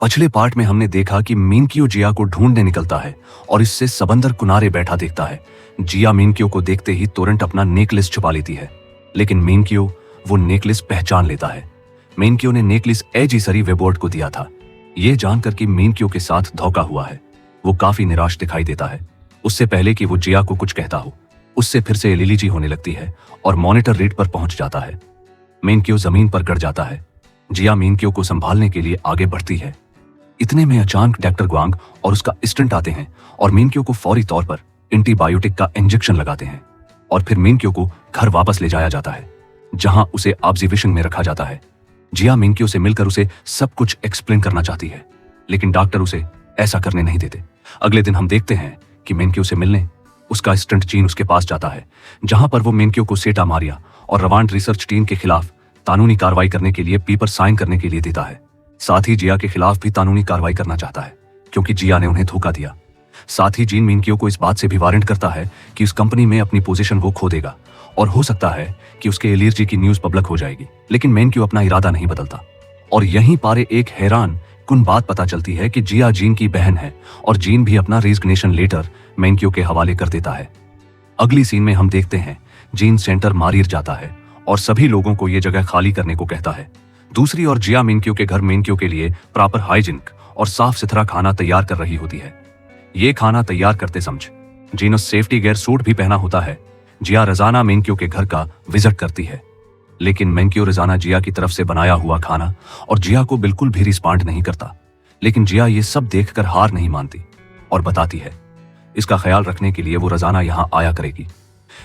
पिछले पार्ट में हमने देखा कि मिनक्यू जिया को ढूंढने निकलता है और इससे सबंदर किनारे बैठा देखता है। जिया मिनक्यू को देखते ही तुरंत अपना नेकलेस छुपा लेती है, लेकिन मिनक्यू वो नेकलेस पहचान लेता है। मिनक्यू ने नेकलेस एजी सरी वेबोर्ड को दिया था। ये जानकर कि मिनक्यू के साथ धोखा हुआ है, वो काफी निराश दिखाई देता है। उससे पहले कि वो जिया को कुछ कहता हो, उससे फिर से लिलीजी होने लगती है और मॉनिटर रीड पर पहुंच जाता है। मिनक्यू जमीन पर गिर जाता है। जिया मिनक्यू को संभालने के लिए आगे बढ़ती है। इतने में अचानक डॉक्टर ग्वांग और उसका असिस्टेंट आते हैं और मिनक्यू को फौरी तौर पर एंटीबायोटिक का इंजेक्शन लगाते हैं और फिर मिनक्यू को घर वापस ले जाया जाता है, जहां उसे ऑब्जर्वेशन में रखा जाता है। जिया मिनक्यू से मिलकर उसे सब कुछ एक्सप्लेन करना चाहती है, लेकिन डॉक्टर उसे ऐसा करने नहीं देते। अगले दिन हम देखते हैं कि मिनक्यू से मिलने उसका असिस्टेंट जीन उसके पास जाता है, जहां पर वो मिनक्यू को सेंटा मारिया और रवांड रिसर्च टीम के खिलाफ कानूनी कार्रवाई करने के लिए पेपर साइन करने के लिए देता है। साथ ही जिया के खिलाफ भी कानूनी कार्रवाई करना चाहता है, क्योंकि जिया ने उन्हें धोखा दिया। साथ ही जीन मिनक्यू को इस बात से भी वारंट करता है कि उस कंपनी में अपनी पोजीशन वो खो देगा और हो सकता है कि उसके एलर्जी की न्यूज पब्लिक हो जाएगी। लेकिन मिनक्यू अपना इरादा नहीं बदलता और यहीं पारे एक हैरान कुन बात पता चलती है कि जिया जीन की बहन है और जीन भी अपना रेजिग्नेशन लेटर मिनक्यू के हवाले कर देता है। अगली सीन में हम देखते हैं जीन सेंटर मारिर जाता है और सभी लोगों को यह जगह खाली करने को कहता है। दूसरी ओर जिया मिनक्यू के घर मिनक्यू के लिए प्रॉपर हाइजीनिक और साफ सुथरा खाना तैयार कर रही होती है। ये खाना तैयार करते समझ जीन सेफ्टी गेयर सूट भी पहना होता है। जिया रोजाना मिनक्यू के घर का विजिट करती है, लेकिन मिनक्यू रोजाना जिया की तरफ से बनाया हुआ खाना और जिया को बिल्कुल भी रिस्पॉन्ड नहीं करता। लेकिन जिया ये सब देखकर हार नहीं मानती और बताती है इसका ख्याल रखने के लिए वो रोजाना यहाँ आया करेगी।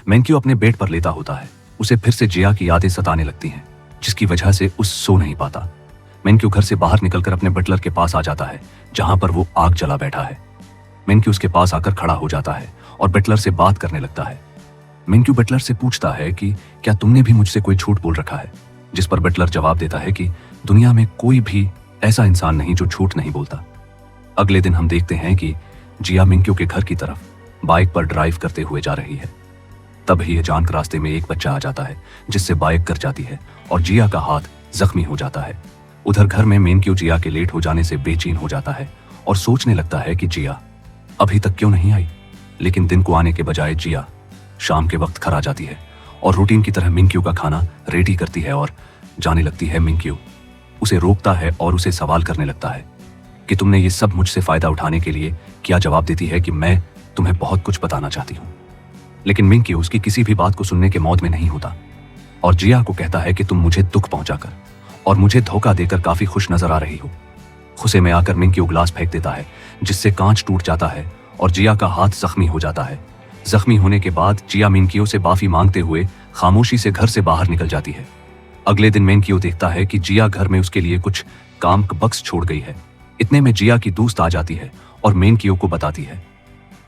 मिनक्यू अपने बेड पर लेटा होता है। उसे फिर से जिया की यादें सताने लगती हैं, जिसकी वजह से उस सो नहीं पाता। मिनक्यू घर से बाहर निकलकर अपने बटलर के पास आ जाता है, जहां पर वो आग जला बैठा है। मिनक्यू उसके पास आकर खड़ा हो जाता है और बटलर से बात करने लगता है। मिनक्यू बटलर से पूछता है कि क्या तुमने भी मुझसे कोई झूठ बोल रखा है, जिस पर बटलर जवाब देता है कि दुनिया में कोई भी ऐसा इंसान नहीं जो झूठ नहीं बोलता। अगले दिन हम देखते हैं कि जिया मिनक्यू के घर की तरफ बाइक पर ड्राइव करते हुए जा रही है। तभी अचानक रास्ते में एक बच्चा आ जाता है, जिससे बाइक गिर जाती है और जिया का हाथ जख्मी हो जाता है। उधर घर में मिनक्यू जिया के लेट हो जाने से बेचैन हो जाता है और सोचने लगता है कि जिया अभी तक क्यों नहीं आई। लेकिन दिन को आने के बजाय जिया शाम के वक्त घर आ जाती है और रूटीन की तरह मिनक्यू का खाना रेडी करती है और जाने लगती है। मिनक्यू उसे रोकता है और उसे सवाल करने लगता है कि तुमने ये सब मुझसे फायदा उठाने के लिए क्या। जवाब देती है कि मैं तुम्हें बहुत कुछ बताना चाहती हूँ। लेकिन मिनक्यू उसकी किसी भी बात को सुनने के मौज में नहीं होता और जिया को कहता है कि तुम मुझे दुख पहुंचाकर और मुझे धोखा देकर काफी खुश नजर आ रही हो। गुस्से में आकर मिनक्यू ग्लास फेंक देता है, जिससे कांच टूट जाता है और जिया का हाथ जख्मी हो जाता है। जख्मी होने के बाद जिया मिनक्यू से माफी मांगते हुए खामोशी से घर से बाहर निकल जाती है। अगले दिन मिनक्यू देखता है कि जिया घर में उसके लिए कुछ काम का बक्स छोड़ गई है। इतने में जिया की दोस्त आ जाती है और मिनक्यू को बताती है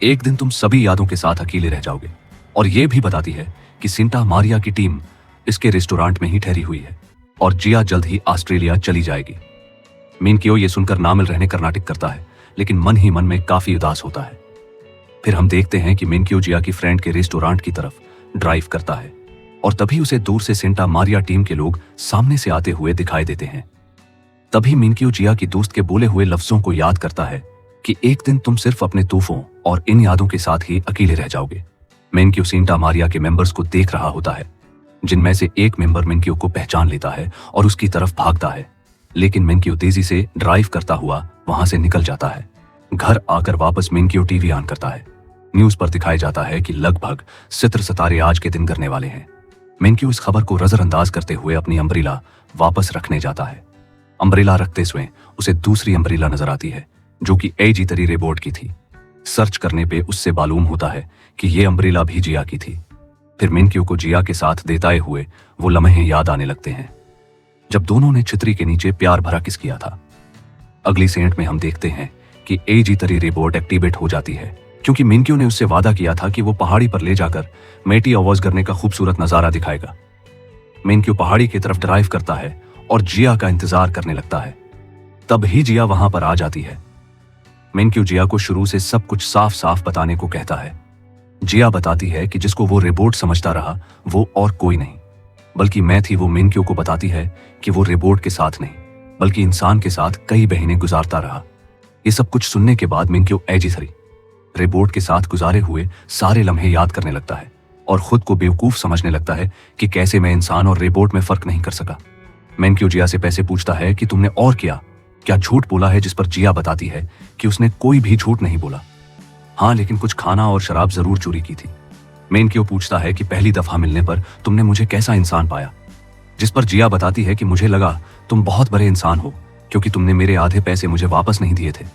एक दिन तुम सभी यादों के साथ अकेले रह जाओगे, और ये भी बताती है कि सेंटा मारिया की टीम इसके रेस्टोरेंट में ही ठहरी हुई है और जिया जल्द ही ऑस्ट्रेलिया चली जाएगी। मिनक्यू ये सुनकर नामिल रहने का नाटक करता है, लेकिन मन ही मन में काफी उदास होता है। फिर हम देखते हैं कि मिनक्यू जिया की फ्रेंड के रेस्टोरेंट की तरफ ड्राइव करता है और तभी उसे दूर से सेंटा मारिया टीम के लोग सामने से आते हुए दिखाई देते हैं। तभी मिनक्यू जिया की दोस्त के बोले हुए लफ्जों को याद करता है कि एक दिन तुम सिर्फ अपने तूफों और इन यादों के साथ ही अकेले रह जाओगे। मिनक्यू सेंटा मारिया के मेंबर्स को देख रहा होता है, जिनमें से एक मेंबर मिनक्यू को पहचान लेता है और उसकी तरफ भागता है। लेकिन मिनक्यू तेजी से ड्राइव करता हुआ वहां से निकल जाता है। घर आकर वापस मिनक्यू टीवी ऑन करता है। न्यूज पर दिखाया जाता है कि लगभग 17 सितारे आज के दिन गिरने वाले हैं। मिनक्यू इस खबर को नजरअंदाज करते हुए अपनी अम्ब्रेला वापस रखने जाता है। अम्ब्रेला रखते हुए उसे दूसरी अम्ब्रेला नजर आती है, जो कि एजी तरी रेबोर्ड की थी। सर्च करने पे उससे मालूम होता है कि ये अम्ब्रेला भी जिया की थी। फिर मिनक्यू को जिया के साथ देताए हुए वो लम्हे याद आने लगते हैं, जब दोनों ने छतरी के नीचे प्यार भरा किस किया था। अगली सेंट में हम देखते हैं कि एजी तरी रेबोर्ड एक्टिवेट हो जाती है, क्योंकि मिनक्यू ने उससे वादा किया था कि वो पहाड़ी पर ले जाकर मेटी आवाज करने का खूबसूरत नजारा दिखाएगा। मिनक्यू पहाड़ी की तरफ ड्राइव करता है और जिया का इंतजार करने लगता है। तब ही जिया वहां पर आ जाती है। मिनक्यू जिया को शुरू से सब कुछ साफ साफ बताने को कहता है। जिया बताती है कि जिसको वो रोबोट समझता रहा वो और कोई नहीं बल्कि मैं थी। वो मिनक्यू को बताती है कि वो रोबोट के साथ नहीं बल्कि इंसान के साथ कई महीने गुजारता रहा। ये सब कुछ सुनने के बाद मिंक्यो एजी-3 रोबोट के साथ गुजारे हुए सारे लम्हे याद करने लगता है और खुद को बेवकूफ समझने लगता है कि कैसे मैं इंसान और रोबोट में फर्क नहीं कर सका। मिंक्यो जिया से पैसे पूछता है कि तुमने और क्या झूठ बोला है, जिस पर जिया बताती है कि उसने कोई भी झूठ नहीं बोला। हाँ, लेकिन कुछ खाना और शराब जरूर चोरी की थी। मिंक्यो पूछता है कि पहली दफा मिलने पर तुमने मुझे कैसा इंसान पाया, जिस पर जिया बताती है कि मुझे लगा तुम बहुत बड़े इंसान हो क्योंकि तुमने मेरे आधे पैसे मुझे वापस नहीं दिए थे।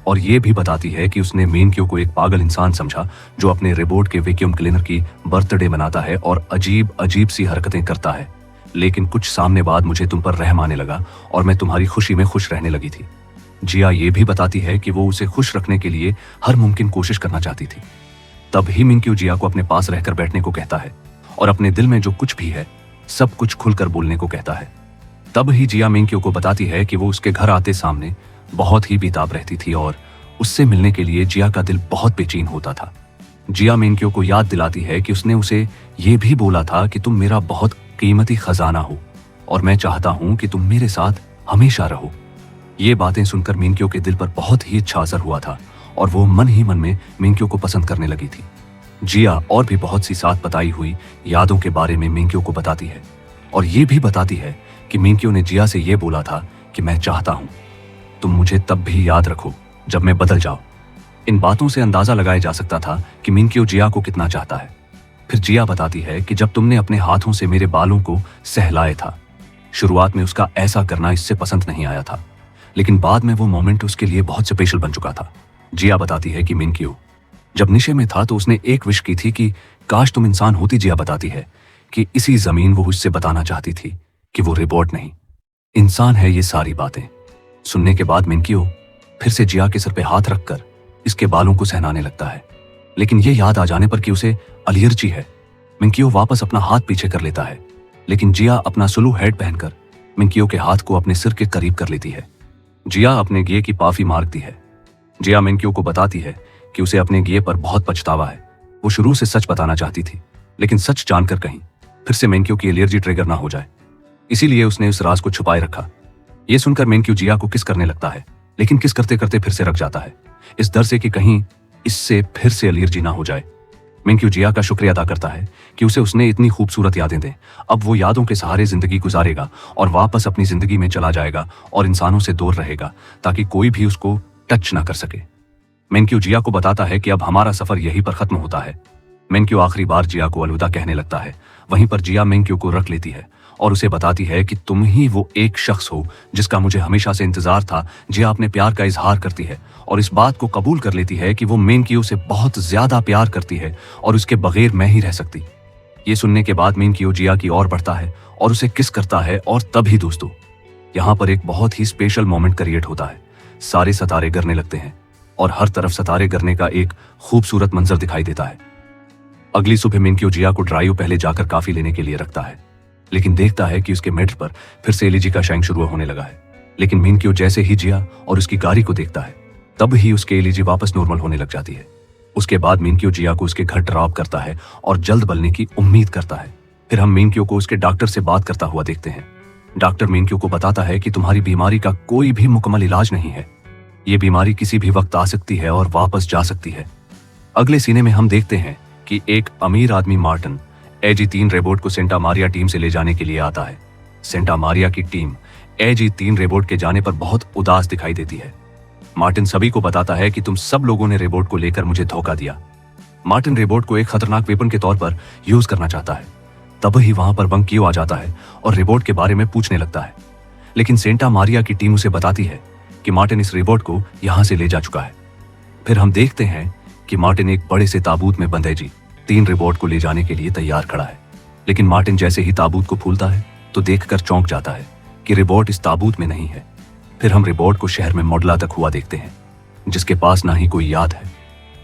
और ये भी बताती है कि उसने मिंक्यो को एक पागल इंसान समझा जो अपने रोबोट के वैक्यूम क्लीनर की बर्थडे मनाता है और अजीब अजीब सी हरकतें करता है। लेकिन कुछ सामने बाद मुझे तुम पर रहम आने लगा और मैं तुम्हारी खुशी में खुश रहने लगी थी। जिया ये भी बताती है कि वो उसे खुश रखने के लिए हर मुमकिन कोशिश करना चाहती थी। तब ही मिंक्यो जिया को अपने पास रहकर बैठने को कहता है और अपने दिल में जो कुछ भी है सब कुछ खुलकर बोलने को कहता है। तब ही जिया मिंक्यो को बताती है कि वो उसके घर आते सामने बहुत ही बेताब रहती थी और उससे मिलने के लिए जिया का दिल बहुत बेचैन होता था। जिया मिंक्यो को याद दिलाती है कि उसने उसे ये भी बोला था कि तुम मेरा बहुत कीमती खजाना हो और मैं चाहता हूं कि तुम मेरे साथ हमेशा रहो। ये बातें सुनकर मिंक्यो के दिल पर बहुत ही अच्छा असर हुआ था और वो मन ही मन में मिंक्यो को पसंद करने लगी थी। जिया और भी बहुत सी साथ बताई हुई यादों के बारे में मिंक्यो को बताती है और ये भी बताती है कि मिंक्यो ने जिया से ये बोला था कि मैं चाहता हूं तुम मुझे तब भी याद रखो जब मैं बदल जाऊं। इन बातों से अंदाजा लगाया जा सकता था कि मिंक्यो जिया को कितना चाहता है। फिर जिया बताती है कि जब तुमने अपने हाथों से मेरे बालों को सहलाया था, शुरुआत में उसका ऐसा करना इससे पसंद नहीं आया था, लेकिन बाद में वो मोमेंट उसके लिए बहुत स्पेशल बन चुका था। जिया बताती है कि मिंक्यो जब नशे में था तो उसने एक विश की थी कि काश तुम इंसान होती। जिया बताती है कि इसी जमीन वो उससे बताना चाहती थी कि वो रोबोट नहीं, इंसान है। ये सारी बातें सुनने के बाद मिंक्यो फिर से जिया के सर पे हाथ रखकर इसके बालों को सहनाने लगता है, लेकिन ये याद आ जाने पर कि उसे एलर्जी है, मिंक्यो वापस अपना हाथ पीछे कर लेता है। लेकिन जिया अपना सुलू हेड पहनकर मिंक्यो के हाथ को अपने सिर के करीब कर लेती है। जिया अपने गिये की पाफी मारती है। जिया मिंक्यो को बताती है कि उसे अपने गिये पर बहुत पछतावा है। वो शुरू से सच बताना चाहती थी, लेकिन सच जानकर कहीं फिर से मिंक्यो की एलर्जी ट्रिगर ना हो जाए, इसीलिए उसने उस राज को छुपाए रखा। ये सुनकर मिंक्यो जिया को किस करने लगता है, लेकिन किस करते करते फिर से रख जाता है, इस डर से कि कहीं इससे फिर से एलर्जी ना हो जाए। मिंक्यो जिया का शुक्रिया अदा करता है कि उसने इतनी खूबसूरत यादें दें। अब वो यादों के सहारे जिंदगी गुजारेगा और वापस अपनी जिंदगी में चला जाएगा और इंसानों से दूर रहेगा ताकि कोई भी उसको टच ना कर सके। मिंक्यो जिया को बताता है कि अब हमारा सफर यहीं पर खत्म होता है। मिंक्यो आखिरी बार जिया को अलविदा कहने लगता है। वहीं पर जिया मिंक्यो को रख लेती है और उसे बताती है कि तुम ही वो एक शख्स हो जिसका मुझे हमेशा से इंतजार था। जिया अपने प्यार का इजहार करती है और इस बात को कबूल कर लेती है कि वो मिंक्यो से बहुत ज्यादा प्यार करती है और उसके बगैर मैं ही रह सकती। ये सुनने के बाद मिंक्यो जिया की ओर बढ़ता है और उसे किस करता है और तभी दोस्तों यहाँ पर एक बहुत ही स्पेशल मोमेंट क्रिएट होता है। सारे सितारे गिरने लगते हैं और हर तरफ सितारे गिरने का एक खूबसूरत मंजर दिखाई देता है। अगली सुबह मिंक्यो जिया को ड्राइव पहले जाकर काफी लेने के लिए रखता है, लेकिन देखता है कि उसके मीटर पर फिर से एलर्जी का शाइन शुरू होने लगा है। लेकिन मिंक्यो जैसे ही जिया और उसकी गाड़ी को देखता है तब ही उसके एलर्जी वापस नॉर्मल होने लग जाती है। उसके बाद मिंक्यो जिया को उसके घर ड्रॉप करता है और जल्द बलने की उम्मीद करता है। फिर हम मिंक्यो को उसके डॉक्टर से बात करता हुआ देखते हैं। डॉक्टर मिंक्यो को बताता है कि तुम्हारी बीमारी का कोई भी मुकम्मल इलाज नहीं है, ये बीमारी किसी भी वक्त आ सकती है और वापस जा सकती है। अगले सीने में हम देखते हैं कि एक अमीर आदमी मार्टिन एजी-3 रोबोट को सेंटा मारिया टीम से ले जाने के लिए आता है। सेंटा मारिया की टीम एजी-3 रोबोट के जाने पर बहुत उदास दिखाई देती है। मार्टिन सभी को बताता है कि तुम सब लोगों ने रोबोट को लेकर मुझे धोखा दिया। मार्टिन रोबोट को एक खतरनाक वेपन के तौर पर यूज करना चाहता है। तब ही वहां पर बंकियो आ जाता है और रोबोट के बारे में पूछने लगता है, लेकिन सेंटा मारिया की टीम उसे बताती है कि मार्टिन इस रोबोट को यहां से ले जा चुका है। फिर हम देखते हैं कि मार्टिन एक बड़े से ताबूत में बंद एजी-3 रोबोट को ले जाने के लिए तैयार खड़ा है। लेकिन मार्टिन जैसे ही ताबूत को खोलता है तो देखकर चौंक जाता है कि रोबोट इस ताबूत में नहीं है। फिर हम रोबोट को शहर में मॉडला तक हुआ देखते हैं, जिसके पास ना ही कोई याद है,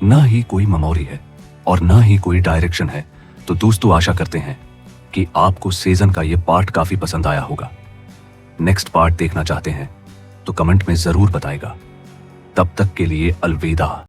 ना ही कोई मेमोरी है और ना ही कोई डायरेक्शन है। तो दोस्तों आशा करते हैं कि आपको सीजन का ये पार्ट काफी पसंद आया होगा। नेक्स्ट पार्ट देखना चाहते हैं तो कमेंट में जरूर बताएगा। तब तक के लिए अलविदा।